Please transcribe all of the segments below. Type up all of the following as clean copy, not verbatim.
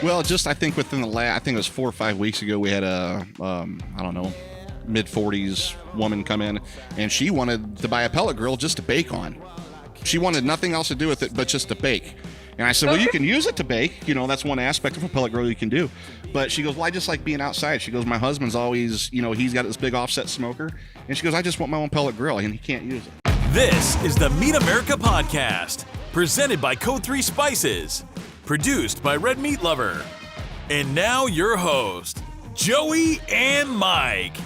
Well, just I think within the last, I think it was 4 or 5 weeks ago, we had a, I don't know, mid-40s woman come in, and she wanted to buy a pellet grill just to bake on. She wanted nothing else to do with it but just to bake. And I said, well, you can use it to bake. You know, that's one aspect of a pellet grill you can do. But she goes, well, I just like being outside. She goes, my husband's always, you know, he's got this big offset smoker. And she goes, I just want my own pellet grill, and he can't use it. This is the Meat America Podcast, presented by Code 3 Spices, produced by Red Meat Lover. And now your host, Joey and Mike.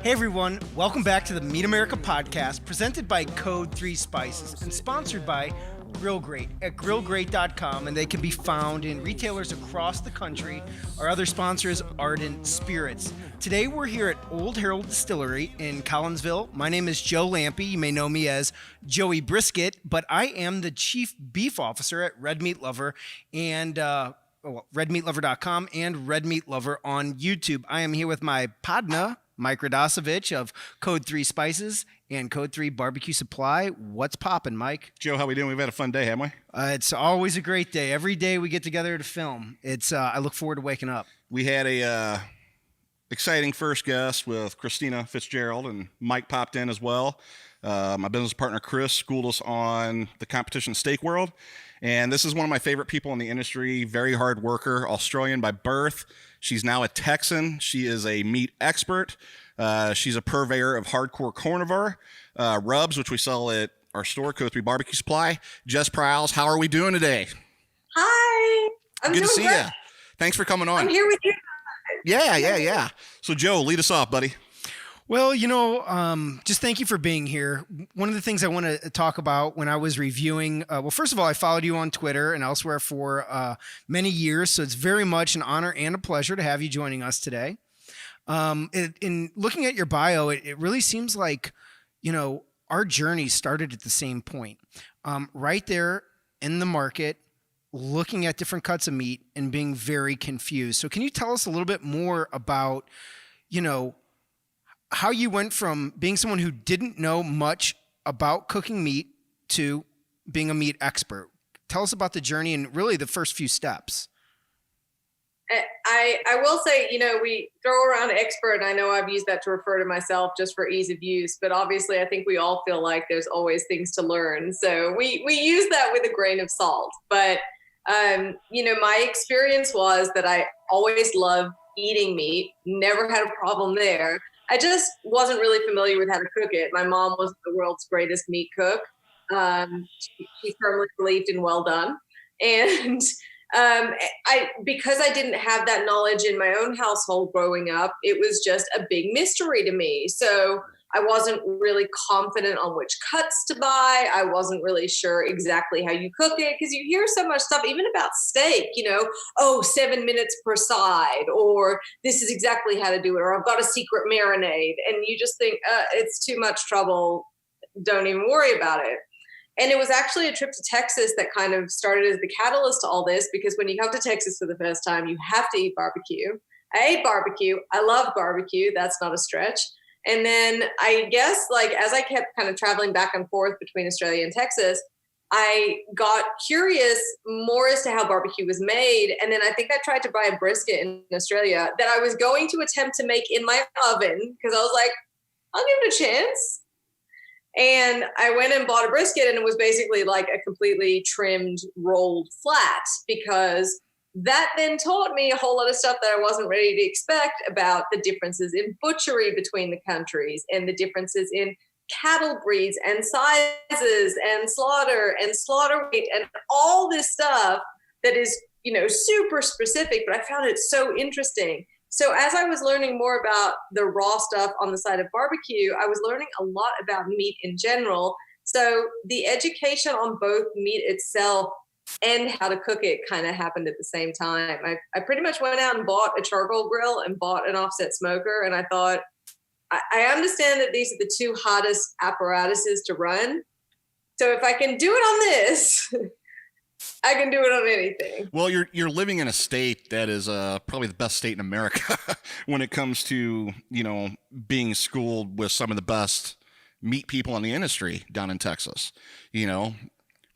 Hey everyone, welcome back to the Meat America Podcast, presented by Code 3 Spices and sponsored by Grill Great at grillgreat.com, and they can be found in retailers across the country. Our other sponsor is Ardent Spirits. Today we're here at Old Herald Distillery in Collinsville. My name is Joe Lampe. You may know me as Joey Brisket, but I am the Chief Beef Officer at Red Meat Lover and redmeatlover.com and Red Meat Lover on YouTube. I am here with my partner, Mike Radosevich of Code 3 Spices and Code 3 Barbecue Supply. What's poppin', Mike? Joe, how we doing? We've had a fun day, haven't we? It's always a great day. Every day we get together to film. It's I look forward to waking up. We had a exciting first guest with Christina Fitzgerald, and Mike popped in as well. My business partner, Chris, schooled us on the competition steak world. And this is one of my favorite people in the industry, very hard worker, Australian by birth. She's now a Texan. She is a meat expert. She's a purveyor of Hardcore Carnivore rubs, which we sell at our store, Code 3 Barbecue Supply. Jess Pryles, how are we doing today? Hi. I'm Good to doing see great. you. Thanks for coming on. I'm here with you. Yeah. So, Joe, lead us off, buddy. Well, just thank you for being here. One of the things I want to talk about when I was reviewing, first of all, I followed you on Twitter and elsewhere for many years, so it's very much an honor and a pleasure to have you joining us today. In looking at your bio, it really seems like, our journey started at the same point, right there in the market, looking at different cuts of meat and being very confused. So can you tell us a little bit more about, how you went from being someone who didn't know much about cooking meat to being a meat expert? Tell us about the journey and really the first few steps. I will say, we throw around expert, and I know I've used that to refer to myself just for ease of use, but obviously I think we all feel like there's always things to learn. So we use that with a grain of salt. But, my experience was that I always loved eating meat, never had a problem there. I just wasn't really familiar with how to cook it. My mom was the world's greatest meat cook. She firmly believed in well done. And because I didn't have that knowledge in my own household growing up, it was just a big mystery to me. So I wasn't really confident on which cuts to buy. I wasn't really sure exactly how you cook it, because you hear so much stuff, even about steak, 7 minutes per side, or this is exactly how to do it, or I've got a secret marinade. And you just think, it's too much trouble. Don't even worry about it. And it was actually a trip to Texas that kind of started as the catalyst to all this, because when you come to Texas for the first time, you have to eat barbecue. I ate barbecue. I love barbecue. That's not a stretch. And then I guess, as I kept kind of traveling back and forth between Australia and Texas, I got curious more as to how barbecue was made. And then I think I tried to buy a brisket in Australia that I was going to attempt to make in my oven, because I was like, I'll give it a chance. And I went and bought a brisket, and it was basically like a completely trimmed, rolled flat, because that then taught me a whole lot of stuff that I wasn't ready to expect about the differences in butchery between the countries, and the differences in cattle breeds and sizes and slaughter weight and all this stuff that is, super specific, but I found it so interesting. So as I was learning more about the raw stuff on the side of barbecue, I was learning a lot about meat in general. So the education on both meat itself and how to cook it kind of happened at the same time. I pretty much went out and bought a charcoal grill and bought an offset smoker. And I thought, I understand that these are the two hottest apparatuses to run. So if I can do it on this, I can do it on anything. Well, you're living in a state that is probably the best state in America when it comes to, being schooled with some of the best meat people in the industry down in Texas.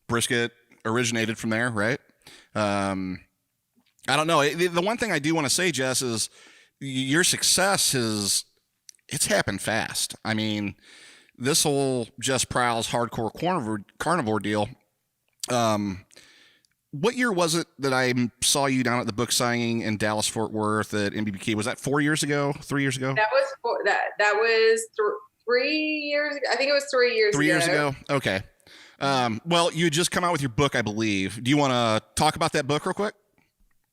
Brisket, originated from there, right? I don't know. The one thing I do want to say, Jess, is your success it's happened fast. I mean, this whole Jess Pryles Hardcore Carnivore deal, what year was it that I saw you down at the book signing in Dallas Fort Worth at MBBK? Was that 4 years ago? 3 years ago? That was 3 years ago. I think it was 3 years ago. 3 years ago? Okay. Well, you had just come out with your book, I believe. Do you want to talk about that book real quick?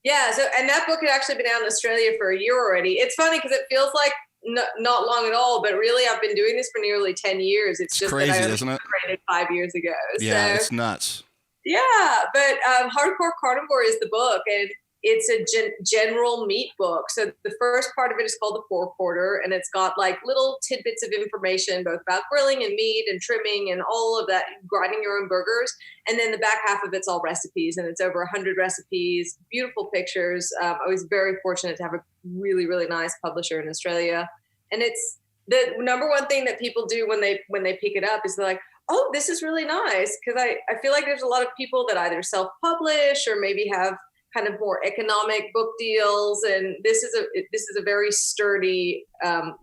Yeah. So, and that book had actually been out in Australia for a year already. It's funny because it feels like not long at all, but really I've been doing this for nearly 10 years. It's just crazy, that I isn't it? started 5 years ago. Yeah, so, it's nuts. Yeah, but Hardcore Carnivore is the book, and it's a general meat book. So the first part of it is called the forequarter, and it's got like little tidbits of information, both about grilling and meat and trimming and all of that, grinding your own burgers. And then the back half of it's all recipes, and it's over 100 recipes, beautiful pictures. I was very fortunate to have a really, really nice publisher in Australia. And it's the number one thing that people do when they pick it up is they're like, oh, this is really nice. Because I feel like there's a lot of people that either self-publish or maybe have kind of more economic book deals, and this is a very sturdy,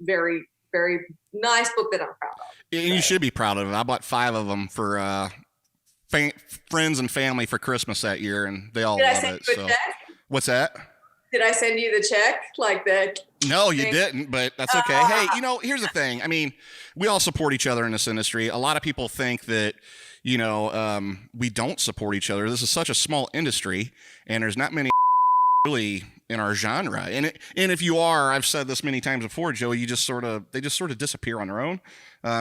very, very nice book that I'm proud of. And you should be proud of it. I bought 5 of them for friends and family for Christmas that year, and they all love it. So, what's that? Did I send you the check? Like the? No, you didn't, but that's okay. Hey, here's the thing. I mean, we all support each other in this industry. A lot of people think that, we don't support each other. This is such a small industry, and there's not many really in our genre. And if you are, I've said this many times before, Joey, they just sort of disappear on their own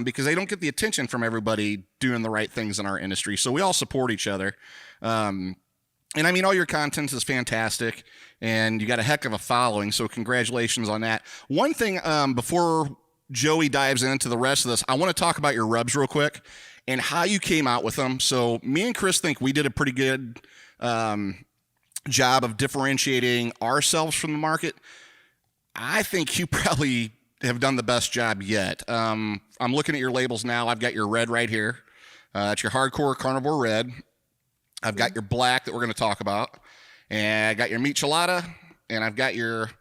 because they don't get the attention from everybody doing the right things in our industry. So we all support each other. And I mean, all your content is fantastic, and you got a heck of a following, so congratulations on that. One thing, before Joey dives into the rest of this, I want to talk about your rubs real quick and how you came out with them. So me and Chris think we did a pretty good job of differentiating ourselves from the market. I think you probably have done the best job yet. I'm looking at your labels now. I've got your red right here. It's your Hardcore Carnivore Red. I've got your black that we're going to talk about, and I got your michelada, and I've got your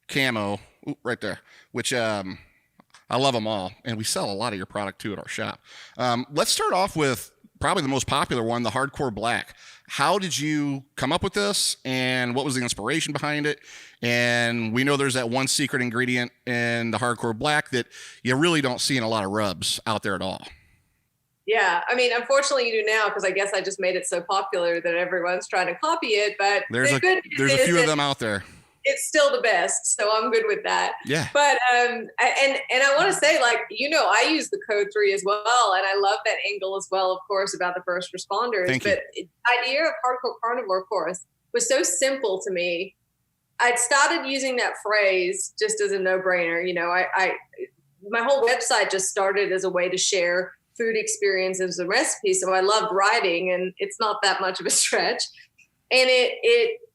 camo right there, which I love them all, and we sell a lot of your product too at our shop. Let's start off with probably the most popular one, the Hardcore Black. How did you come up with this, and what was the inspiration behind it? And we know there's that one secret ingredient in the Hardcore Black that you really don't see in a lot of rubs out there at all. Yeah, I mean, unfortunately you do now, because I guess I just made it so popular that everyone's trying to copy it. But there's a few of them out there. It's still the best, so I'm good with that. Yeah. But and I want to say, like, I use the code 3 as well, and I love that angle as well, of course, about the first responders. Thank you. But the idea of Hardcore Carnivore, of course, was so simple to me. I'd started using that phrase just as a no-brainer. My whole website just started as a way to share food experiences and recipes. So I loved writing, and it's not that much of a stretch. And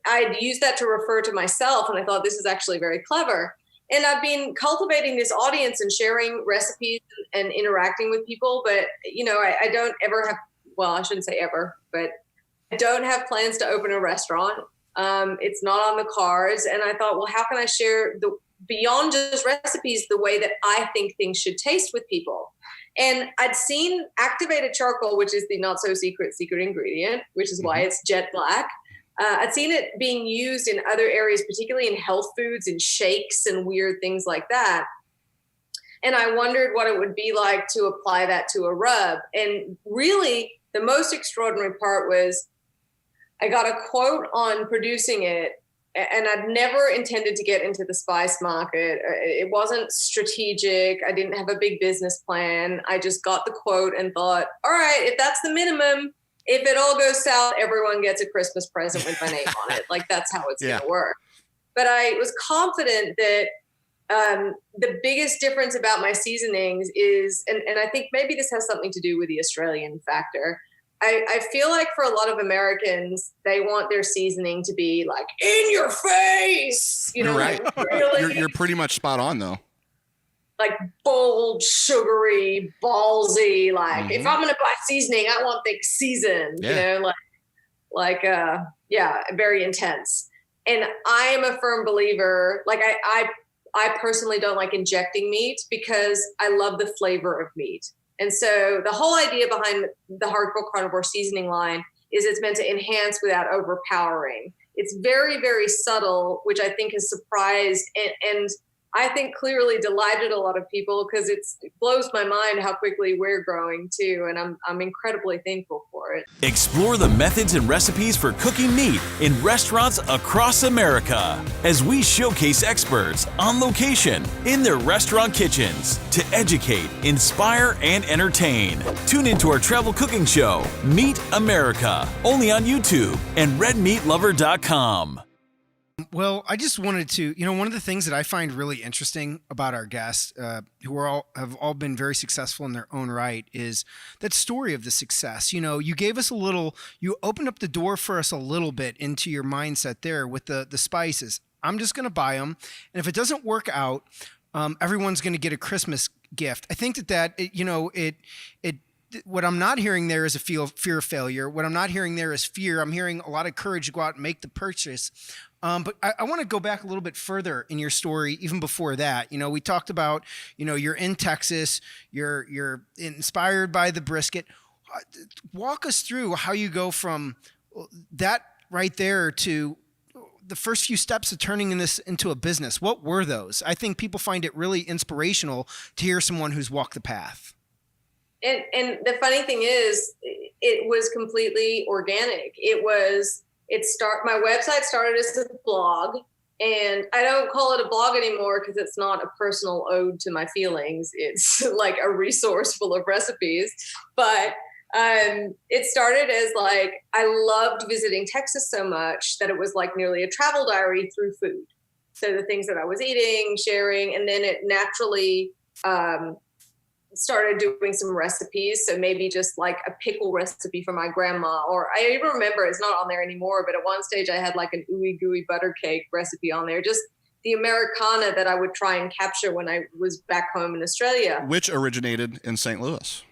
I'd use that to refer to myself, and I thought this is actually very clever. And I've been cultivating this audience and sharing recipes and interacting with people, but I don't ever have, well, I shouldn't say ever, but I don't have plans to open a restaurant. It's not on the cards. And I thought, well, how can I share beyond just recipes, the way that I think things should taste with people? And I'd seen activated charcoal, which is the not so secret ingredient, which is why it's jet black. I'd seen it being used in other areas, particularly in health foods and shakes and weird things like that. And I wondered what it would be like to apply that to a rub. And really, the most extraordinary part was I got a quote on producing it, and I'd never intended to get into the spice market. It wasn't strategic. I didn't have a big business plan. I just got the quote and thought, all right, if that's the minimum, if it all goes south, everyone gets a Christmas present with my name on it. Like, that's how it's going to work. But I was confident that the biggest difference about my seasonings is, and I think maybe this has something to do with the Australian factor, I feel like for a lot of Americans, they want their seasoning to be like in your face. You're right. Like, really, you're pretty much spot on, though. Like bold, sugary, ballsy. Like, if I'm going to buy seasoning, I want things seasoned. Yeah. like, very intense. And I am a firm believer, like I personally don't like injecting meat because I love the flavor of meat. And so the whole idea behind the Hardcore Carnivore seasoning line is it's meant to enhance without overpowering. It's very, very subtle, which I think has surprised and I think clearly delighted a lot of people because it blows my mind how quickly we're growing too. And I'm incredibly thankful for it. Explore the methods and recipes for cooking meat in restaurants across America as we showcase experts on location in their restaurant kitchens to educate, inspire, and entertain. Tune into our travel cooking show, Meat America, only on YouTube and redmeatlover.com. Well, I just wanted to, one of the things that I find really interesting about our guests, who have all been very successful in their own right, is that story of the success. You gave us you opened up the door for us a little bit into your mindset there with the spices. I'm just going to buy them, and if it doesn't work out, everyone's going to get a Christmas gift. I think what I'm not hearing there is a fear of failure. What I'm not hearing there is fear. I'm hearing a lot of courage to go out and make the purchase. But I want to go back a little bit further in your story, even before that. We talked about, you're in Texas, you're inspired by the brisket. Walk us through how you go from that right there to the first few steps of turning this into a business. What were those? I think people find it really inspirational to hear someone who's walked the path. And the funny thing is, it was completely organic. My website started as a blog, and I don't call it a blog anymore because it's not a personal ode to my feelings. It's like a resource full of recipes. But it started as like, I loved visiting Texas so much that it was like nearly a travel diary through food. So the things that I was eating, sharing, and then it naturally started doing some recipes. So maybe just like a pickle recipe for my grandma, or I even remember it's not on there anymore, but at one stage I had like an ooey gooey butter cake recipe on there, just the Americana that I would try and capture when I was back home in Australia. Which originated in St. Louis.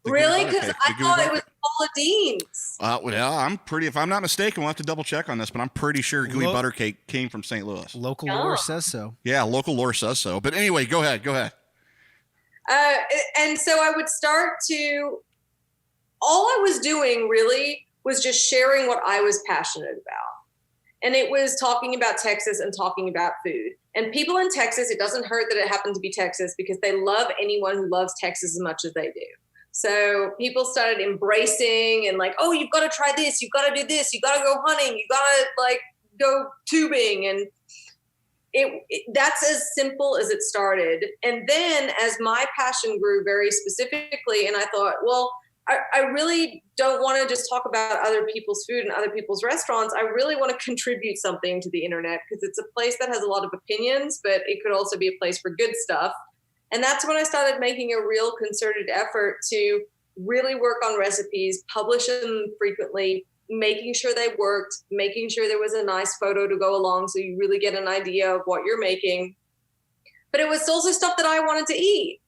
Really? Because I thought it was Paula Dean's. if I'm not mistaken, we'll have to double check on this, but I'm pretty sure gooey butter cake came from St. Louis. Local lore says so. Yeah, local lore says so. But anyway, go ahead. And so I would all I was doing really was just sharing what I was passionate about. And it was talking about Texas and talking about food. And people in Texas, it doesn't hurt that it happened to be Texas because they love anyone who loves Texas as much as they do. So people started embracing and like, oh, you've got to try this. You've got to do this. You've got to go hunting. You've got to like go tubing. And that's as simple as it started. And then as my passion grew very specifically, and I thought, well, I really don't want to just talk about other people's food and other people's restaurants. I really want to contribute something to the internet because it's a place that has a lot of opinions, but it could also be a place for good stuff. And that's when I started making a real concerted effort to really work on recipes, publish them frequently, making sure they worked, making sure there was a nice photo to go along so you really get an idea of what you're making. But it was also stuff that I wanted to eat.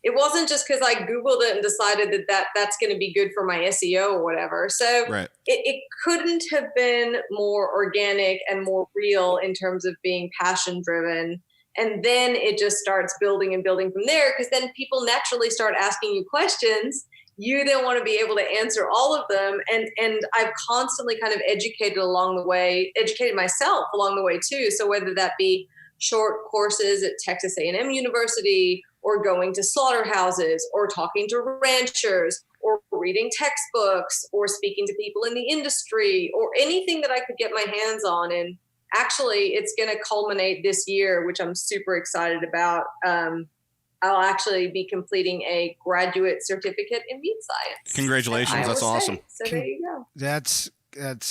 It wasn't just because I Googled it and decided that's going to be good for my SEO or whatever. So right. it couldn't have been more organic and more real in terms of being passion driven. And then it just starts building and building from there because then people naturally start asking you questions. You then want to be able to answer all of them. And I've constantly kind of educated myself along the way too. So whether that be short courses at Texas A&M University or going to slaughterhouses or talking to ranchers or reading textbooks or speaking to people in the industry or anything that I could get my hands on. And actually it's going to culminate this year, which I'm super excited about. I'll actually be completing a graduate certificate in meat science. Congratulations. That's awesome. So there you go. That's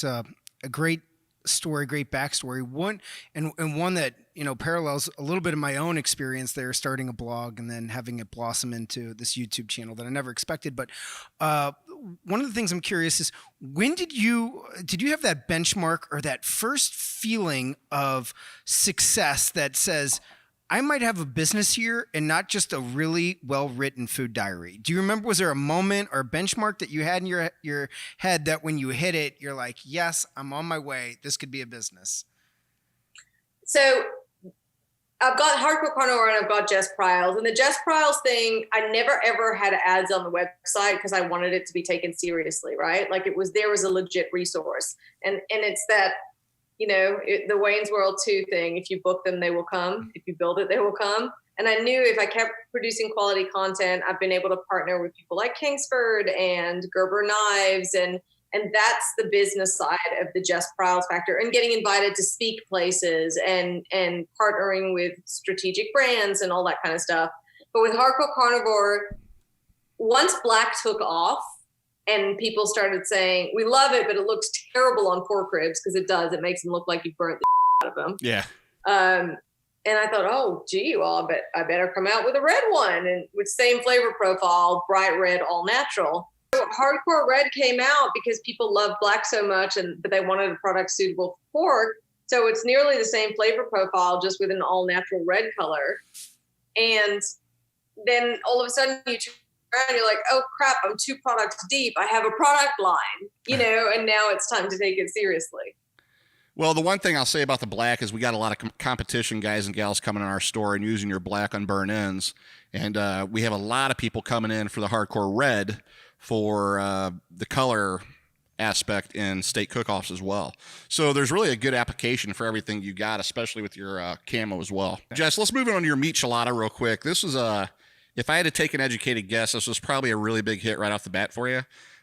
a great story, great backstory. One that, parallels a little bit of my own experience there, starting a blog and then having it blossom into this YouTube channel that I never expected. But one of the things I'm curious is, when did you have that benchmark or that first feeling of success that says, I might have a business here and not just a really well-written food diary. Do you remember, was there a moment or a benchmark that you had in your head that when you hit it, you're like, yes, I'm on my way. This could be a business? So I've got Hardcore Carnivore and I've got Jess Pryles. And the Jess Pryles thing, I never ever had ads on the website because I wanted it to be taken seriously, right? Like there was a legit resource. And it's that, the Wayne's World 2 thing. If you book them, they will come. If you build it, they will come. And I knew if I kept producing quality content, I've been able to partner with people like Kingsford and Gerber Knives. And that's the business side of the Jess Pryles factor, and getting invited to speak places and partnering with strategic brands and all that kind of stuff. But with Hardcore Carnivore, once black took off and people started saying, we love it, but it looks terrible on pork ribs, because it does. It makes them look like you burnt the out of them. Yeah. And I thought, oh, gee, well, I better come out with a red one, and with same flavor profile, bright red, all natural. Hardcore Red came out because people love black so much, but they wanted a product suitable for pork. So it's nearly the same flavor profile, just with an all natural red color. And then all of a sudden you turn around and you're like, oh crap, I'm 2 products deep. I have a product line, and now it's time to take it seriously. Well, the one thing I'll say about the black is we got a lot of competition guys and gals coming in our store and using your black on burn ends. And we have a lot of people coming in for the Hardcore Red for the color aspect in steak cook-offs as well. So there's really a good application for everything you got, especially with your camo as well. Jess, let's move on to your meat chilada real quick. This was if I had to take an educated guess, this was probably a really big hit right off the bat for you.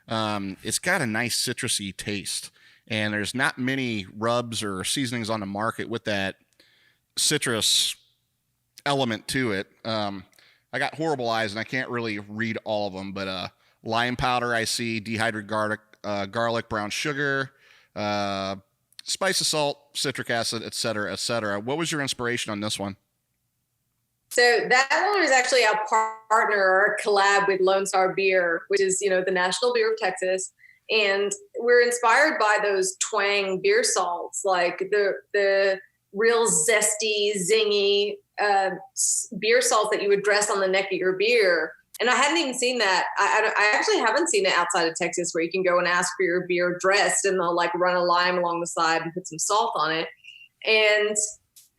It's got a nice citrusy taste, and there's not many rubs or seasonings on the market with that citrus element to it. I got horrible eyes and I can't really read all of them, but lime powder, I see dehydrated garlic, brown sugar, spice of salt, citric acid, et cetera, et cetera. What was your inspiration on this one? So that one is actually our partner collab with Lone Star Beer, which is, the national beer of Texas. And we're inspired by those twang beer salts, like the real zesty, zingy beer salts that you would dress on the neck of your beer. And I hadn't even seen that. I actually haven't seen it outside of Texas, where you can go and ask for your beer dressed and they'll like run a lime along the side and put some salt on it. And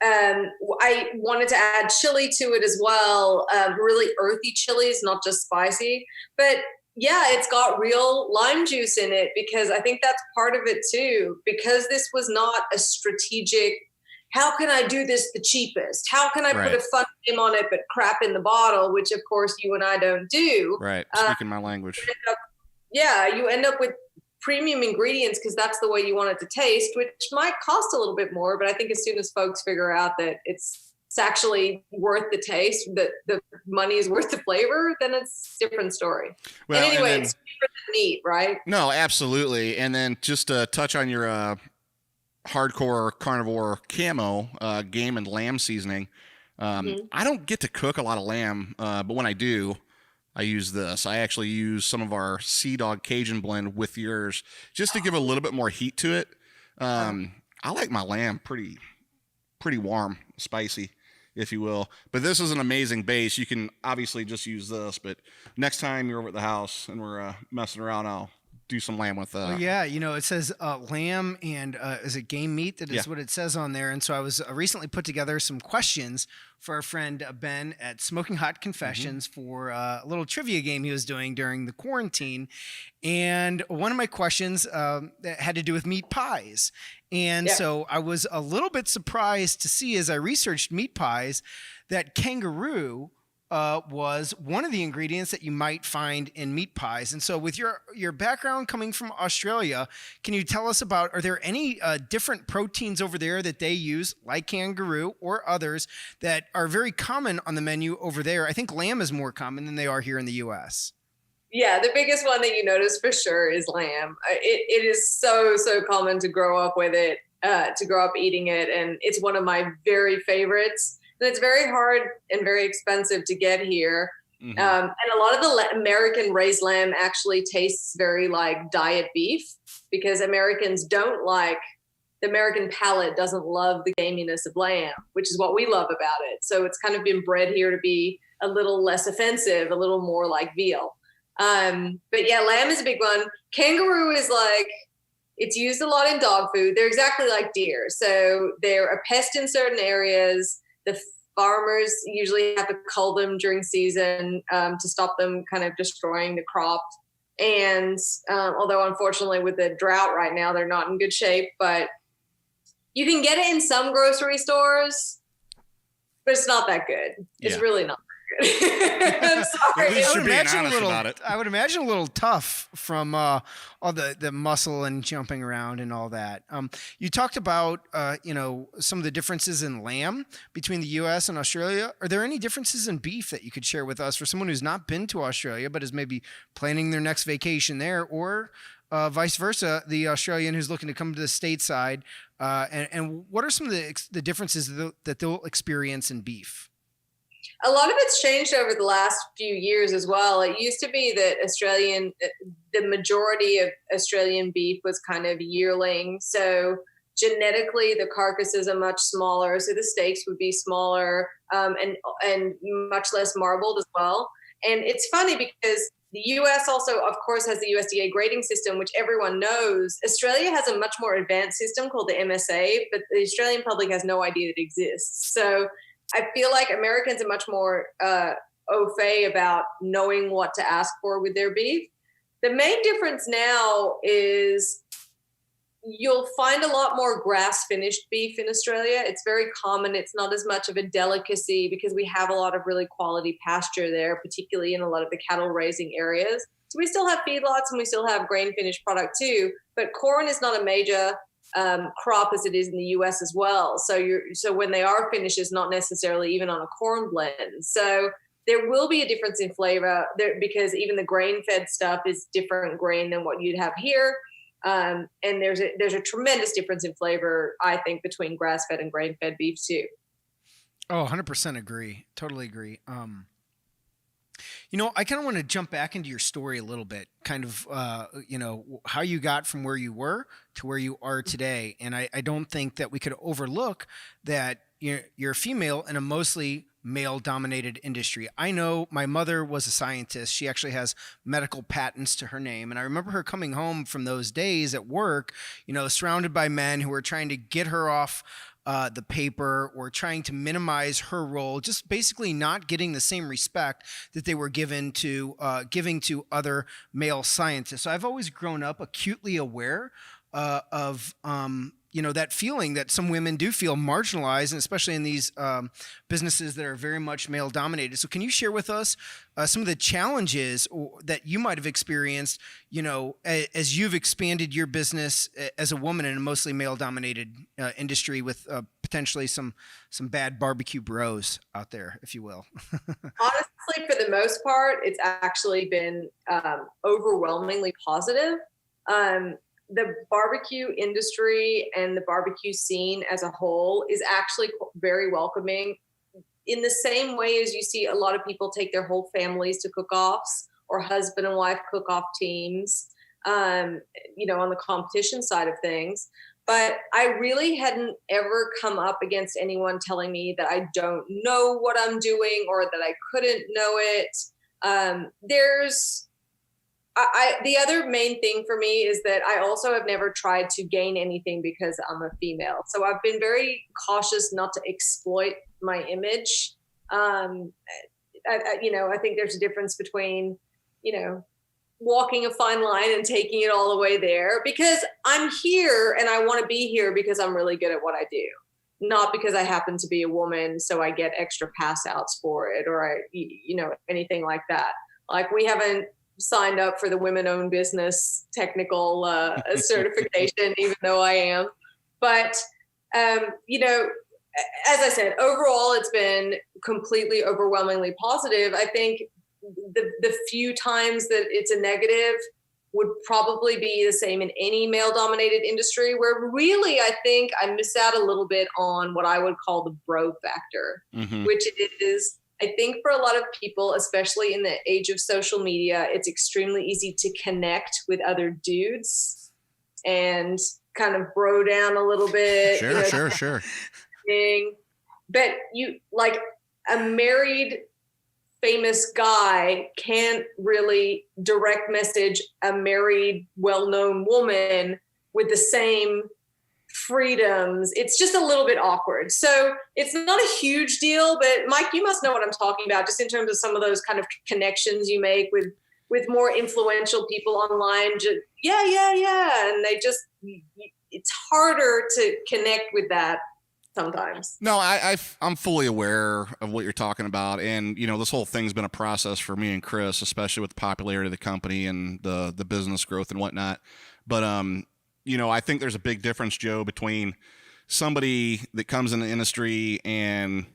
I wanted to add chili to it as well, really earthy chilies, not just spicy. But yeah, it's got real lime juice in it, because I think that's part of it too. Because this was not a strategic, how can I do this the cheapest? How can I put a fun name on it but crap in the bottle, which of course you and I don't do. Right, speaking my language. You end up with premium ingredients because that's the way you want it to taste, which might cost a little bit more. But I think as soon as folks figure out that it's actually worth the taste, that the money is worth the flavor, then it's a different story. Well, and anyway, it's cheaper than meat, right? No, absolutely. And then just to touch on your Hardcore Carnivore camo, game and lamb seasoning. I don't get to cook a lot of lamb, but when I do, I use this. I actually use some of our Sea Dog Cajun blend with yours just to give a little bit more heat to it. I like my lamb pretty warm, spicy, if you will. But this is an amazing base. You can obviously just use this, but next time you're over at the house and we're messing around, I'll do some lamb with Well, yeah, it says lamb and is it game meat? That is what it says on there. And so I was recently put together some questions for our friend Ben at Smoking Hot Confessions for a little trivia game he was doing during the quarantine. And one of my questions had to do with meat pies. And so I was a little bit surprised to see, as I researched meat pies, that kangaroo was one of the ingredients that you might find in meat pies. And so with your background coming from Australia, can you tell us about, are there any different proteins over there that they use, like kangaroo or others, that are very common on the menu over there? I think lamb is more common than they are here in the U.S. Yeah, the biggest one that you notice for sure is lamb. It is so common to grow up with it, to grow up eating it. And it's one of my very favorites. And it's very hard and very expensive to get here. Mm-hmm. And a lot of the American raised lamb actually tastes very like diet beef, because Americans don't like the American palate doesn't love the gaminess of lamb, which is what we love about it. So it's kind of been bred here to be a little less offensive, a little more like veal. But yeah, lamb is a big one. Kangaroo is like, it's used a lot in dog food. They're exactly like deer. So they're a pest in certain areas. The farmers usually have to cull them during season to stop them kind of destroying the crop. And although unfortunately with the drought right now, they're not in good shape, but you can get it in some grocery stores, but it's not that good. It's really not that good. I'm sorry. At least you're being honest about it. I would imagine a little tough from all the muscle and jumping around and all that. You talked about some of the differences in lamb between the U.S. and Australia. Are there any differences in beef that you could share with us for someone who's not been to Australia but is maybe planning their next vacation there, or vice versa, the Australian who's looking to come to the stateside? And what are some of the differences that they'll experience in beef? A lot of it's changed over the last few years as well. It used to be that the majority of Australian beef was kind of yearling. So genetically, the carcasses are much smaller. So the steaks would be smaller and much less marbled as well. And it's funny because the U.S. also, of course, has the USDA grading system, which everyone knows. Australia has a much more advanced system called the MSA, but the Australian public has no idea that it exists. So I feel like Americans are much more au fait about knowing what to ask for with their beef. The main difference now is you'll find a lot more grass-finished beef in Australia. It's very common. It's not as much of a delicacy because we have a lot of really quality pasture there, particularly in a lot of the cattle raising areas. So we still have feedlots and we still have grain-finished product too, but corn is not a major crop as it is in the US as well. So when they are finished, it's not necessarily even on a corn blend. So there will be a difference in flavor there because even the grain-fed stuff is different grain than what you'd have here. And there's a tremendous difference in flavor, I think, between grass-fed and grain-fed beef too. Oh, 100% agree. Totally agree. I kind of want to jump back into your story a little bit, kind of, how you got from where you were to where you are today. And I don't think that we could overlook that you're a female in a mostly male-dominated industry. I know my mother was a scientist. She actually has medical patents to her name. And I remember her coming home from those days at work, surrounded by men who were trying to get her off the paper or trying to minimize her role, just basically not getting the same respect that they were giving to other male scientists. So I've always grown up acutely aware of that feeling that some women do feel marginalized, and especially in these businesses that are very much male dominated. So can you share with us some of the challenges that you might have experienced, as you've expanded your business as a woman in a mostly male dominated industry with potentially some bad barbecue bros out there, if you will? Honestly, for the most part, it's actually been overwhelmingly positive. The barbecue industry and the barbecue scene as a whole is actually very welcoming, in the same way as you see a lot of people take their whole families to cook-offs or husband and wife cook-off teams, on the competition side of things. But I really hadn't ever come up against anyone telling me that I don't know what I'm doing or that I couldn't know it. The other main thing for me is that I also have never tried to gain anything because I'm a female. So I've been very cautious not to exploit my image. I think there's a difference between, walking a fine line and taking it all the way there, because I'm here and I want to be here because I'm really good at what I do, not because I happen to be a woman so I get extra pass outs for it or anything like that. Like, we haven't signed up for the women-owned business technical certification, even though I am. But, as I said, overall, it's been completely overwhelmingly positive. I think the few times that it's a negative would probably be the same in any male-dominated industry, where really I think I miss out a little bit on what I would call the bro factor, which is, I think for a lot of people, especially in the age of social media, it's extremely easy to connect with other dudes. And kind of bro down a little bit. Sure. But you like a married famous guy can't really direct message a married well-known woman with the same freedoms. It's just a little bit awkward. So it's not a huge deal, but Mike, you must know what I'm talking about, just in terms of some of those kind of connections you make with more influential people online. Just, yeah. And they just, it's harder to connect with that sometimes. No, I'm fully aware of what you're talking about. And, this whole thing's been a process for me and Chris, especially with the popularity of the company and the business growth and whatnot. But, I think there's a big difference, Joe, between somebody that comes in the industry and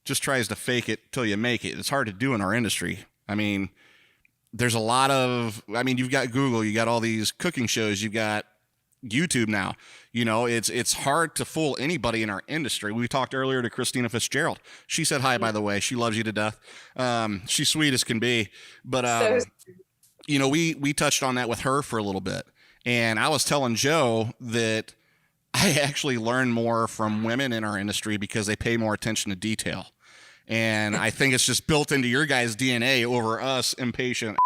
just tries to fake it till you make it. It's hard to do in our industry. I mean, there's a lot of, you've got Google, you got all these cooking shows, you've got YouTube now. It's hard to fool anybody in our industry. We talked earlier to Christina Fitzgerald. She said hi, by the way. She loves you to death. She's sweet as can be. But, we touched on that with her for a little bit. And I was telling Joe that I actually learn more from women in our industry because they pay more attention to detail. And I think it's just built into your guys' DNA over us impatient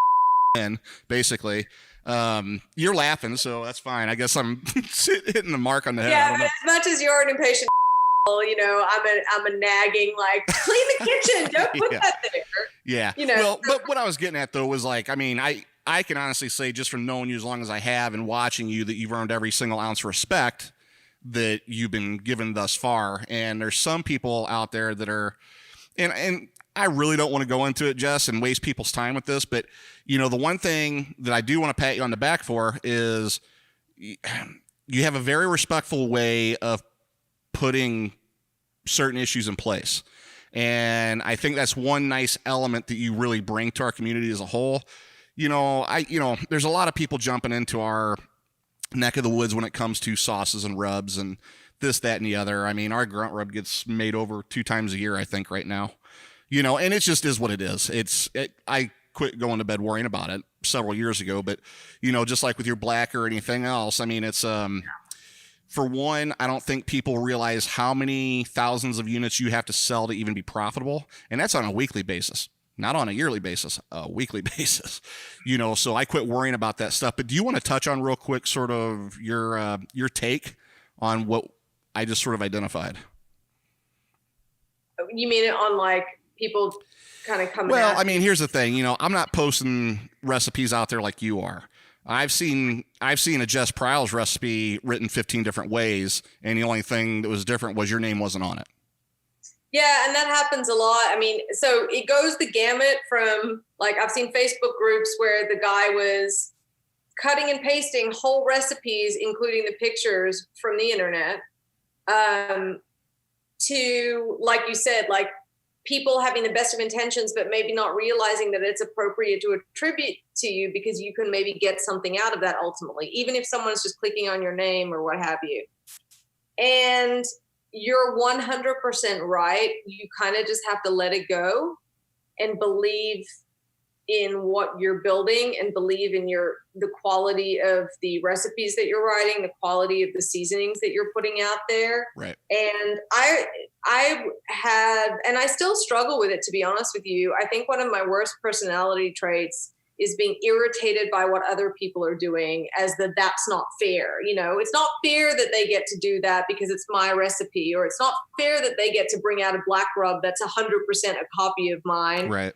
men, basically. You're laughing, so that's fine. I guess I'm hitting the mark on the head. Yeah, but as much as you're an impatient, I'm a nagging, like, clean the kitchen, don't put that there. Yeah. Well, but what I was getting at though was like, I can honestly say, just from knowing you as long as I have and watching you, that you've earned every single ounce of respect that you've been given thus far. And there's some people out there that are, and I really don't want to go into it, Jess, and waste people's time with this, but the one thing that I do want to pat you on the back for is you have a very respectful way of putting certain issues in place. And I think that's one nice element that you really bring to our community as a whole. There's a lot of people jumping into our neck of the woods when it comes to sauces and rubs and this, that, and the other. Our grunt rub gets made over 2 times a year, I think, right now. And it just is what it is. I quit going to bed worrying about it several years ago, but just like with your black or anything else, it's, for one, I don't think people realize how many thousands of units you have to sell to even be profitable. And that's on a weekly basis, not on a yearly basis, a weekly basis, so I quit worrying about that stuff. But do you want to touch on real quick, sort of your take on what I just sort of identified? You mean it on like people kind of coming Well, out? here's the thing, I'm not posting recipes out there like you are. I've seen a Jess Pryles recipe written 15 different ways, and the only thing that was different was your name wasn't on it. Yeah, and that happens a lot. So it goes the gamut from, like, I've seen Facebook groups where the guy was cutting and pasting whole recipes, including the pictures from the internet, to, like you said, like people having the best of intentions, but maybe not realizing that it's appropriate to attribute to you because you can maybe get something out of that ultimately, even if someone's just clicking on your name or what have you. And you're 100% right. You kind of just have to let it go and believe in what you're building and believe in the quality of the recipes that you're writing, the quality of the seasonings that you're putting out there. Right. And I still struggle with it, to be honest with you. I think one of my worst personality traits is being irritated by what other people are doing, as that's not fair. It's not fair that they get to do that because it's my recipe, or it's not fair that they get to bring out a black rub that's 100% a copy of mine. Right.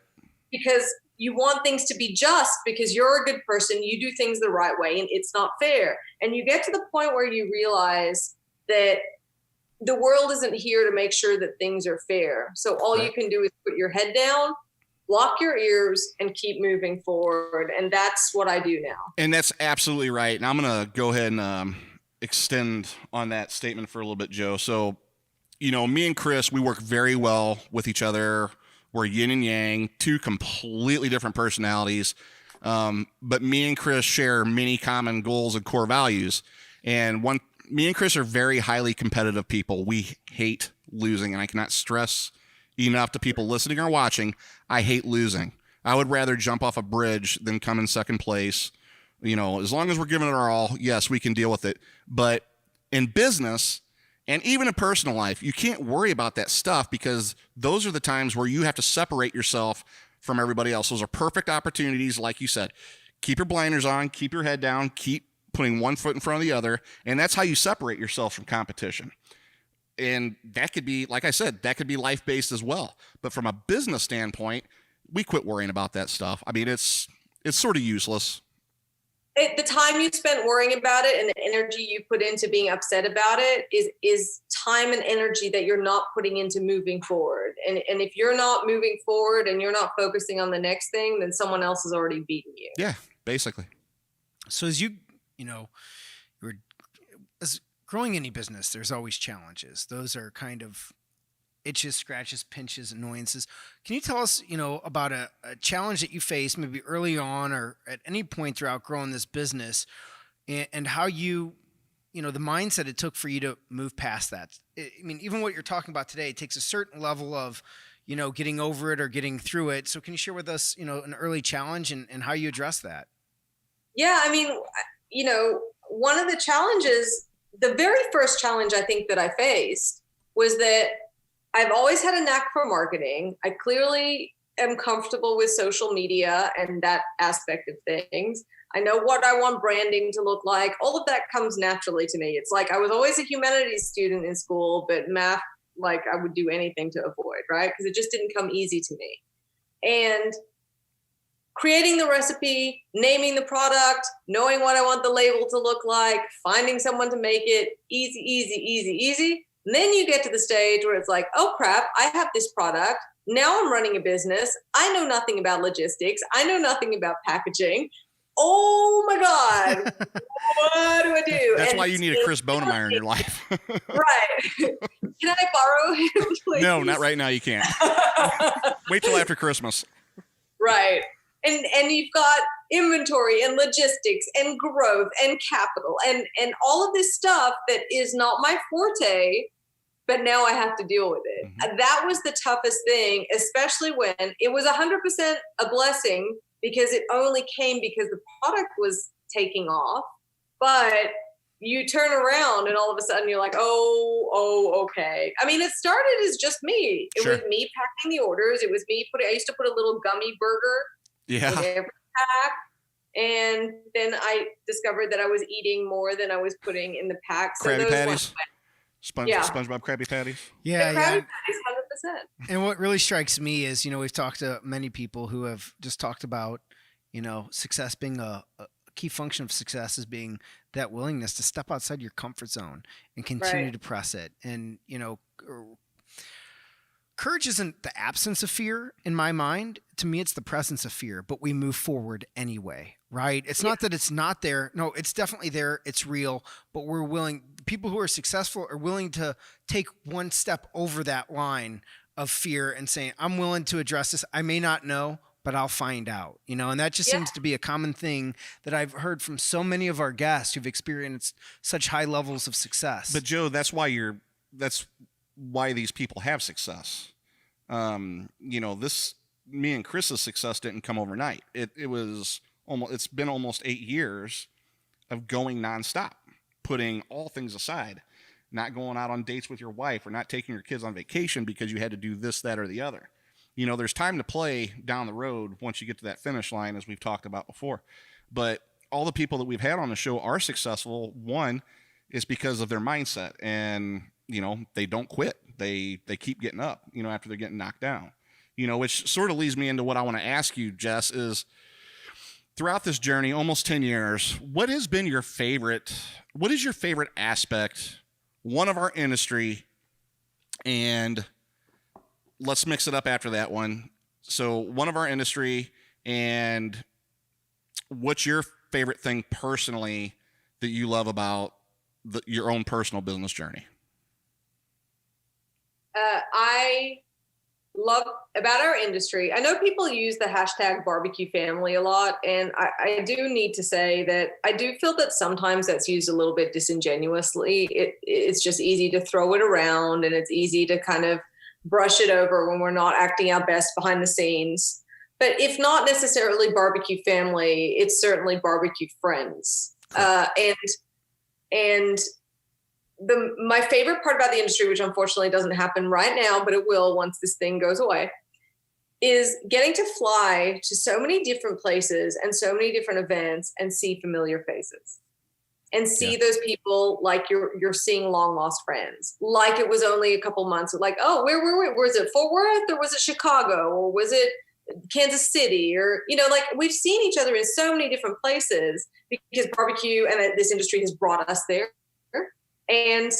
Because you want things to be just because you're a good person, you do things the right way, and it's not fair. And you get to the point where you realize that the world isn't here to make sure that things are fair. So all you can do is put your head down, block your ears, and keep moving forward. And that's what I do now. And that's absolutely right. And I'm going to go ahead and extend on that statement for a little bit, Joe. So, me and Chris, we work very well with each other. We're yin and yang, 2 completely different personalities. But me and Chris share many common goals and core values. And me and Chris are very highly competitive people. We hate losing, and I cannot stress enough to people listening or watching, I hate losing. I would rather jump off a bridge than come in second place. As long as we're giving it our all, yes, we can deal with it. But in business and even in personal life, you can't worry about that stuff because those are the times where you have to separate yourself from everybody else. Those are perfect opportunities. Like you said, keep your blinders on, keep your head down, keep putting one foot in front of the other. And that's how you separate yourself from competition. And that could be, like I said, that could be life-based as well. But from a business standpoint, we quit worrying about that stuff. I mean, it's sort of useless. The time you spent worrying about it and the energy you put into being upset about it is time and energy that you're not putting into moving forward. And if you're not moving forward and you're not focusing on the next thing, then someone else has already beaten you. Yeah, basically. So as you're as growing any business, there's always challenges. Those are kind of itches, scratches, pinches, annoyances. Can you tell us, about a challenge that you faced maybe early on or at any point throughout growing this business and how you, the mindset it took for you to move past that? I mean, even what you're talking about today, it takes a certain level of, getting over it or getting through it. So can you share with us, an early challenge and how you address that? Yeah. I mean, one of the challenges, the very first challenge I think that I faced was that I've always had a knack for marketing. I clearly am comfortable with social media and that aspect of things. I know what I want branding to look like. All of that comes naturally to me. It's like I was always a humanities student in school, but math, like I would do anything to avoid, right? Because it just didn't come easy to me. And creating the recipe, naming the product, knowing what I want the label to look like, finding someone to make it, easy, easy, easy, easy. And then you get to the stage where it's like, oh crap, I have this product. Now I'm running a business. I know nothing about logistics. I know nothing about packaging. Oh my God, what do I do? That's why you need a Chris Bonemeyer in your life. Right. Can I borrow him, please? No, not right now. You can't. Wait till after Christmas. Right. And you've got inventory and logistics and growth and capital and all of this stuff that is not my forte, but now I have to deal with it. Mm-hmm. That was the toughest thing, especially when it was 100% a blessing because it only came because the product was taking off. But you turn around and all of a sudden you're like, oh, okay. I mean, it started as just me. It Sure. was me packing the orders. It was me I used to put a little gummy burger in every pack. And then I discovered that I was eating more than I was putting in the pack. So Krabby those Patties? Yeah. SpongeBob Krabby Patties? Yeah, the yeah. Krabby Patties, 100%. And what really strikes me is, we've talked to many people who have just talked about, success being a key function of success is being that willingness to step outside your comfort zone and continue Right. to press it. And, courage isn't the absence of fear in my mind. To me, it's the presence of fear, but we move forward anyway, right? It's not that it's not there. No, it's definitely there. It's real, but we're willing. People who are successful are willing to take one step over that line of fear and saying, I'm willing to address this. I may not know, but I'll find out, and that just seems to be a common thing that I've heard from so many of our guests who've experienced such high levels of success. But Joe, that's why these people have success. Me and Chris's success didn't come overnight. It's been almost 8 years of going nonstop, putting all things aside, not going out on dates with your wife or not taking your kids on vacation because you had to do this, that, or the other. There's time to play down the road once you get to that finish line, as we've talked about before. But all the people that we've had on the show are successful. One is because of their mindset, and they don't quit. They keep getting up, after they're getting knocked down. Which sort of leads me into what I want to ask you, Jess, is throughout this journey, almost 10 years, what is your favorite aspect, one of our industry, and let's mix it up after that one. So one of our industry, and what's your favorite thing personally that you love about your own personal business journey? I love about our industry. I know people use the hashtag barbecue family a lot. And I do need to say that I do feel that sometimes that's used a little bit disingenuously. It's just easy to throw it around and it's easy to kind of brush it over when we're not acting our best behind the scenes. But if not necessarily barbecue family, it's certainly barbecue friends. And my favorite part about the industry, which unfortunately doesn't happen right now, but it will once this thing goes away, is getting to fly to so many different places and so many different events and see familiar faces and see those people like you're seeing long lost friends, like it was only a couple months, like, oh, where were we? Was it Fort Worth, or was it Chicago, or was it Kansas City, or, like, we've seen each other in so many different places because barbecue and this industry has brought us there. And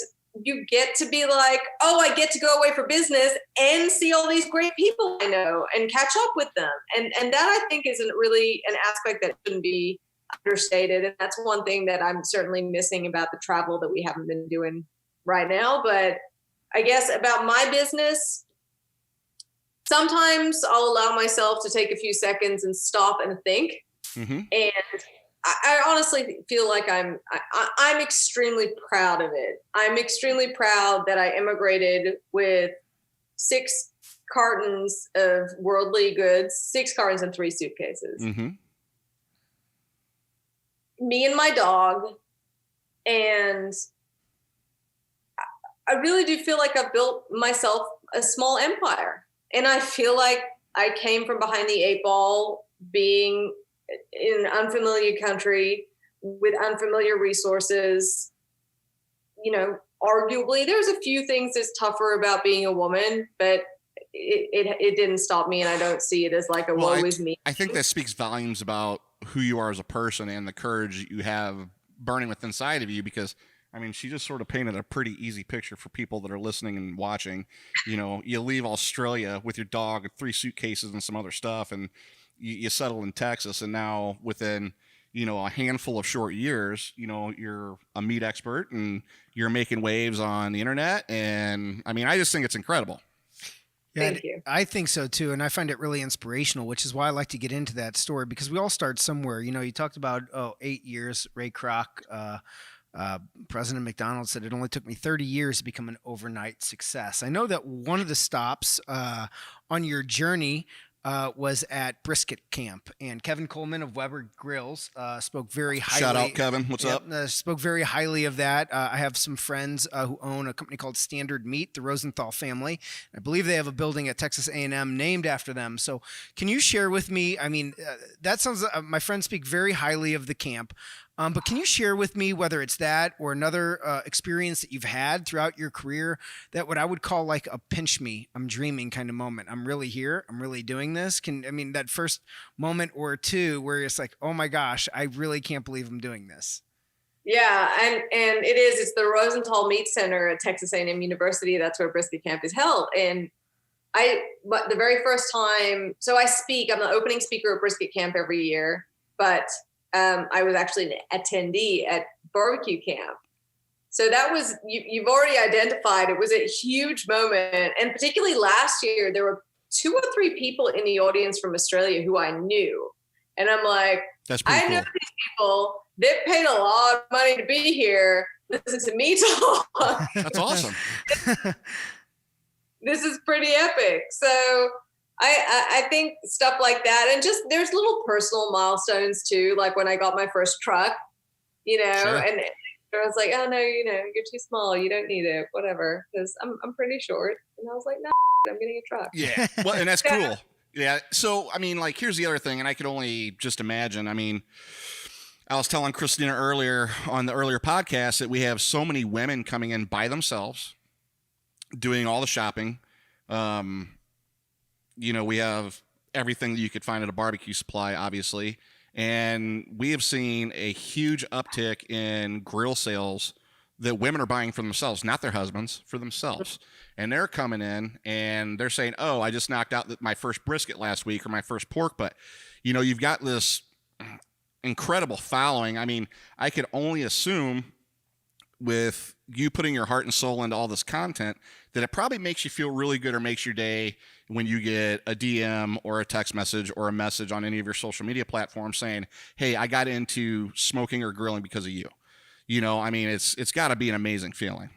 you get to be like, oh, I get to go away for business and see all these great people I know and catch up with them. And that, I think, isn't really an aspect that shouldn't be understated. And that's one thing that I'm certainly missing about the travel that we haven't been doing right now. But I guess about my business, sometimes I'll allow myself to take a few seconds and stop and think. Mm-hmm. And I honestly feel like I'm extremely proud of it. I'm extremely proud that I immigrated with 6 cartons of worldly goods, 6 cartons and 3 suitcases. Mm-hmm. Me and my dog. And I really do feel like I've built myself a small empire. And I feel like I came from behind the 8 ball, being in unfamiliar country with unfamiliar resources. Arguably there's a few things that's tougher about being a woman, but it didn't stop me, and I don't see it as like a woe is me. I think that speaks volumes about who you are as a person and the courage that you have burning within inside of you, because she just sort of painted a pretty easy picture for people that are listening and watching. You leave Australia with your dog, 3 suitcases and some other stuff, and you settle in Texas, and now within, a handful of short years, you're a meat expert and you're making waves on the internet. And I just think it's incredible. Yeah, Thank you. I think so too. And I find it really inspirational, which is why I like to get into that story, because we all start somewhere. You talked about, 8 years, Ray Kroc, President McDonald said it only took me 30 years to become an overnight success. I know that one of the stops on your journey was at Brisket Camp, and Kevin Coleman of Weber Grills spoke very highly. Shout out, Kevin. What's up? Spoke very highly of that. I have some friends who own a company called Standard Meat, the Rosenthal family. I believe they have a building at Texas A&M named after them. So can you share with me, that sounds, my friends speak very highly of the camp. But can you share with me whether it's that or another experience that you've had throughout your career that what I would call like a pinch me, I'm dreaming kind of moment? I'm really here. I'm really doing this. That first moment or two where it's like, oh my gosh, I really can't believe I'm doing this. Yeah, and it's the Rosenthal Meat Center at Texas A&M University. That's where Brisket Camp is held. And the very first time, so I'm the opening speaker at Brisket Camp every year, but I was actually an attendee at barbecue camp. So that was, you've already identified, it was a huge moment. And particularly last year, there were 2 or 3 people in the audience from Australia who I knew. And I'm like, I know these people, they've paid a lot of money to be here. Listen to me talk. That's awesome. This is pretty epic. So I think stuff like that, and just there's little personal milestones too, like when I got my first truck, sure. And I was like, oh no, you're too small, you don't need it, whatever, because I'm pretty short. And I was like, no, I'm getting a truck. Yeah, well, and that's cool. Yeah, so here's the other thing, and I could only just imagine. I was telling Christina earlier on the earlier podcast that we have so many women coming in by themselves, doing all the shopping. We have everything that you could find at a barbecue supply, obviously. And we have seen a huge uptick in grill sales that women are buying for themselves, not their husbands, for themselves. And they're coming in and they're saying, oh, I just knocked out my first brisket last week or my first pork. But, you've got this incredible following. I could only assume with you putting your heart and soul into all this content that it probably makes you feel really good or makes your day when you get a DM or a text message or a message on any of your social media platforms saying, hey, I got into smoking or grilling because of you. It's got to be an amazing feeling.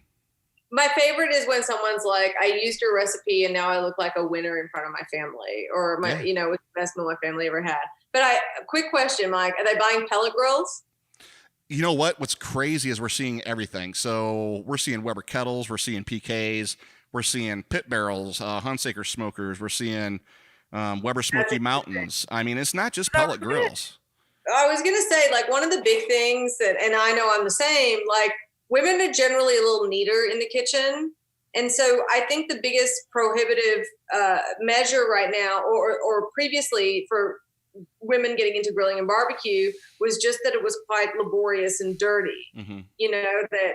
My favorite is when someone's like, I used your recipe and now I look like a winner in front of my family, or with the best meal my family ever had. But quick question, Mike, are they buying pellet grills? you know what? What's crazy is we're seeing everything. So we're seeing Weber kettles, we're seeing PKs, we're seeing pit barrels, Hunsaker smokers, we're seeing Weber Smoky Mountains. I mean, it's not just pellet grills. I was going to say, like, one of the big things that, and I know I'm the same, like, women are generally a little neater in the kitchen. And so I think the biggest prohibitive measure right now, or previously for women getting into grilling and barbecue, was just that it was quite laborious and dirty. Mm-hmm. You know, that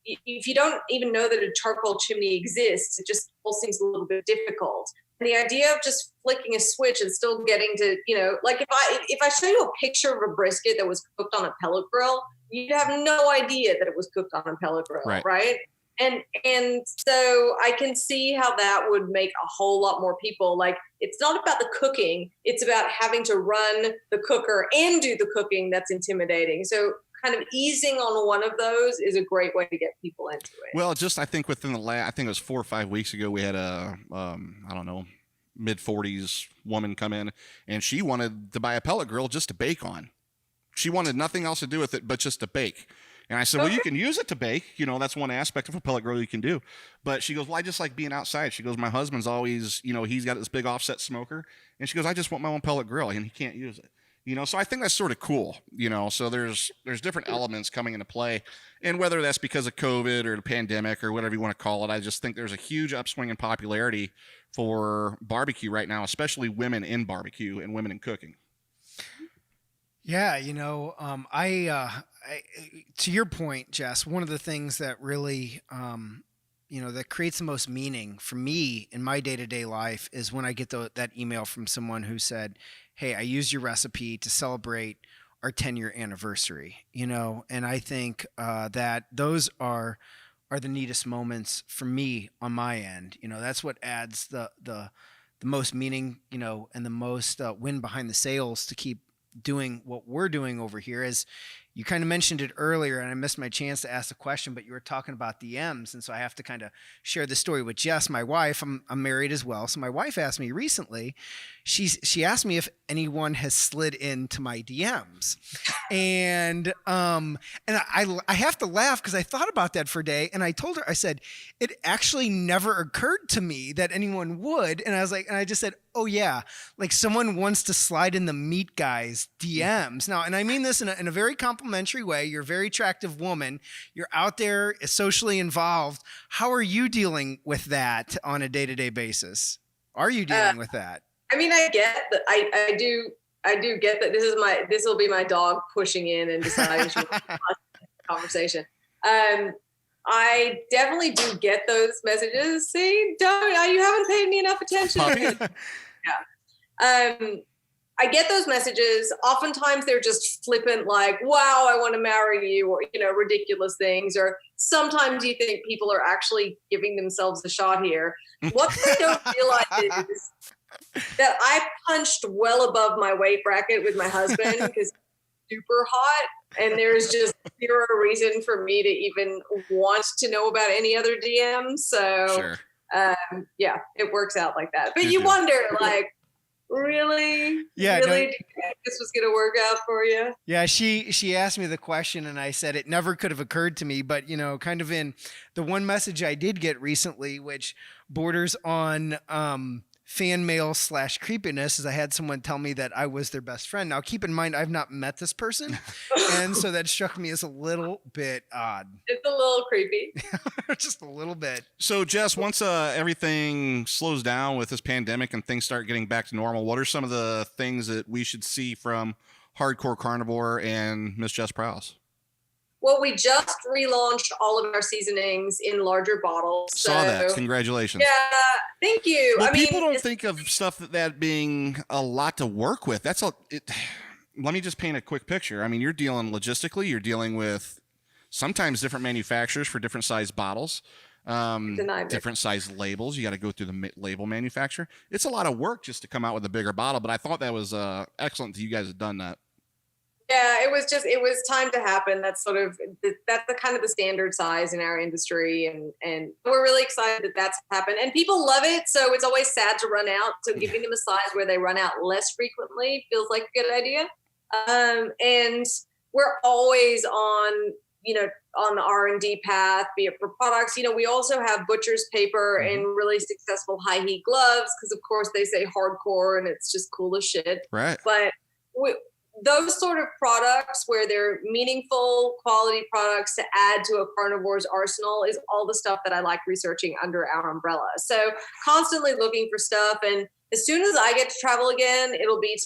if you don't even know that a charcoal chimney exists, it just all seems a little bit difficult. And the idea of just flicking a switch and still getting to, you know, like if I show you a picture of a brisket that was cooked on a pellet grill, you'd have no idea that it was cooked on a pellet grill, right? And so I can see how that would make a whole lot more people, like, it's not about the cooking, it's about having to run the cooker and do the cooking that's intimidating. So kind of easing on one of those is a great way to get people into it. Well, just I think within the I think it was 4 or 5 weeks ago, we had a I don't know, mid-40s woman come in, and she wanted to buy a pellet grill just to bake on. She wanted nothing else to do with it but just to bake. And I said, well, you can use it to bake. You know, that's one aspect of a pellet grill you can do. But she goes, well, I just like being outside. She goes, my husband's always, you know, he's got this big offset smoker. And she goes, I just want my own pellet grill, and he can't use it. You know, so I think that's sort of cool, you know, so there's different elements coming into play. And whether that's because of COVID or the pandemic or whatever you want to call it, I just think there's a huge upswing in popularity for barbecue right now, especially women in barbecue and women in cooking. Yeah, you know, I to your point, Jess, one of the things that really, you know, that creates the most meaning for me in my day-to-day life is when I get that email from someone who said, hey, I used your recipe to celebrate our 10-year anniversary, you know, and I think that those are the neatest moments for me on my end. You know, that's what adds the most meaning, you know, and the most wind behind the sails to keep doing what we're doing over here. As you kind of mentioned it earlier, and I missed my chance to ask the question, but you were talking about DMs, and so I have to kind of share the story with Jess, my wife. I'm married as well, so my wife asked me recently. She asked me if anyone has slid into my DMs, and I have to laugh because I thought about that for a day, and I told her, I said, it actually never occurred to me that anyone would, and I was like, and I just said, oh yeah, like someone wants to slide in the meat guys DMs now, and I mean this in a very complimentary way. You're a very attractive woman. You're out there, socially involved. How are you dealing with that on a day-to-day basis? Are you dealing with that? I mean, I get that. I do get that. This will be my dog pushing in and deciding she wants to have a conversation. I definitely do get those messages. See, you haven't paid me enough attention. Yeah. I get those messages. Oftentimes they're just flippant, like, wow, I want to marry you, or, you know, ridiculous things. Or sometimes you think people are actually giving themselves a shot here. What they don't realize is that I punched well above my weight bracket with my husband because he's super hot. And there's just zero reason for me to even want to know about any other DMs. So, sure. Yeah, it works out like that. But you wonder, like, really? Yeah. Really? Do you think this was going to work out for you? Yeah. She asked me the question and I said, it never could have occurred to me, but, you know, kind of in the one message I did get recently, which borders on, fan mail / creepiness, is I had someone tell me that I was their best friend. Now, keep in mind, I've not met this person. And so that struck me as a little bit odd. It's a little creepy. Just a little bit. So, Jess, once everything slows down with this pandemic and things start getting back to normal, what are some of the things that we should see from Hardcore Carnivore and Miss Jess Pryles? Well, we just relaunched all of our seasonings in larger bottles. Saw that. Congratulations. Yeah, thank you. Well, people don't think of stuff that being a lot to work with. Let me just paint a quick picture. I mean, you're dealing logistically. You're dealing with sometimes different manufacturers for different size bottles, different size labels. You got to go through the label manufacturer. It's a lot of work just to come out with a bigger bottle, but I thought that was excellent that you guys have done that. Yeah, it was time to happen. That's that's the kind of the standard size in our industry. And we're really excited that that's happened, and people love it. So it's always sad to run out. So giving them a size where they run out less frequently feels like a good idea. And we're always on, on the R&D path, be it for products. We also have butcher's paper and really successful high heat gloves, because of course they say hardcore and it's just cool as shit. Right. But those sort of products where they're meaningful quality products to add to a carnivore's arsenal is all the stuff that I like researching under our umbrella. So constantly looking for stuff. And as soon as I get to travel again, it'll be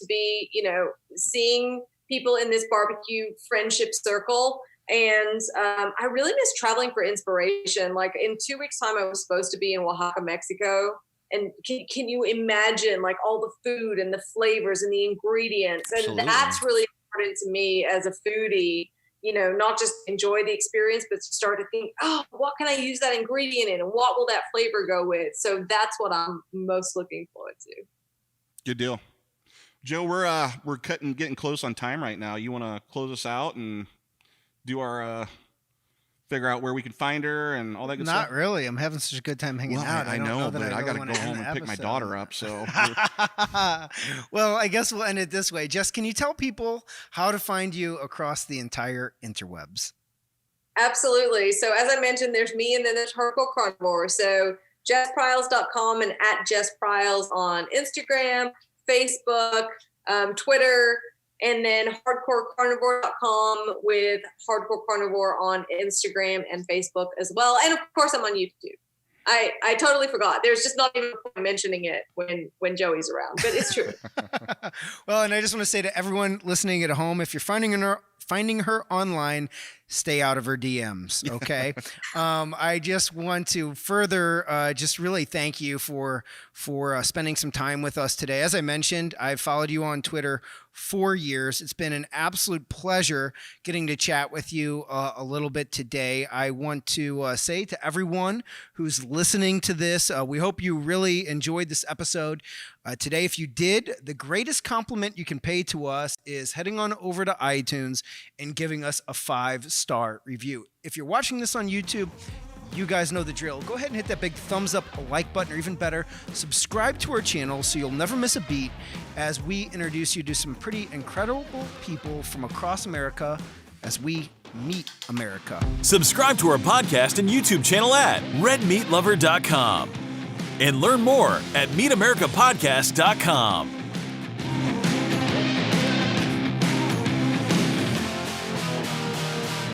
seeing people in this barbecue friendship circle. And I really miss traveling for inspiration. Like in 2 weeks' time, I was supposed to be in Oaxaca, Mexico. And can you imagine like all the food and the flavors and the ingredients? And Absolutely. That's really important to me as a foodie, not just enjoy the experience, but to start to think, oh, what can I use that ingredient in? And what will that flavor go with? So that's what I'm most looking forward to. Good deal. Joe, we're getting close on time right now. You want to close us out and do our figure out where we can find her and all that good stuff? Not really. I'm having such a good time hanging out. I know, but I got to really go home and pick my daughter up. So, well, I guess we'll end it this way. Jess, can you tell people how to find you across the entire interwebs? Absolutely. So as I mentioned, there's me and then there's Hardcore Carnivore. So JessPryles.com and at Jess Pryles on Instagram, Facebook, Twitter, and then hardcorecarnivore.com with Hardcore Carnivore on Instagram and Facebook as well. And of course, I'm on YouTube. I totally forgot. There's just not even a point mentioning it when Joey's around, but it's true. Well, and I just want to say to everyone listening at home, if you're finding her online, stay out of her DMs. Okay. I just want to further just really thank you for spending some time with us today. As I mentioned, I've followed you on Twitter for years. It's been an absolute pleasure getting to chat with you a little bit today. I want to say to everyone who's listening to this, we hope you really enjoyed this episode today. If you did, the greatest compliment you can pay to us is heading on over to iTunes and giving us a 5-star review. If you're watching this on YouTube, you guys know the drill. Go ahead and hit that big thumbs up, a like button, or even better, subscribe to our channel so you'll never miss a beat as we introduce you to some pretty incredible people from across America as we meet America. Subscribe to our podcast and YouTube channel at redmeatlover.com and learn more at meetamericapodcast.com.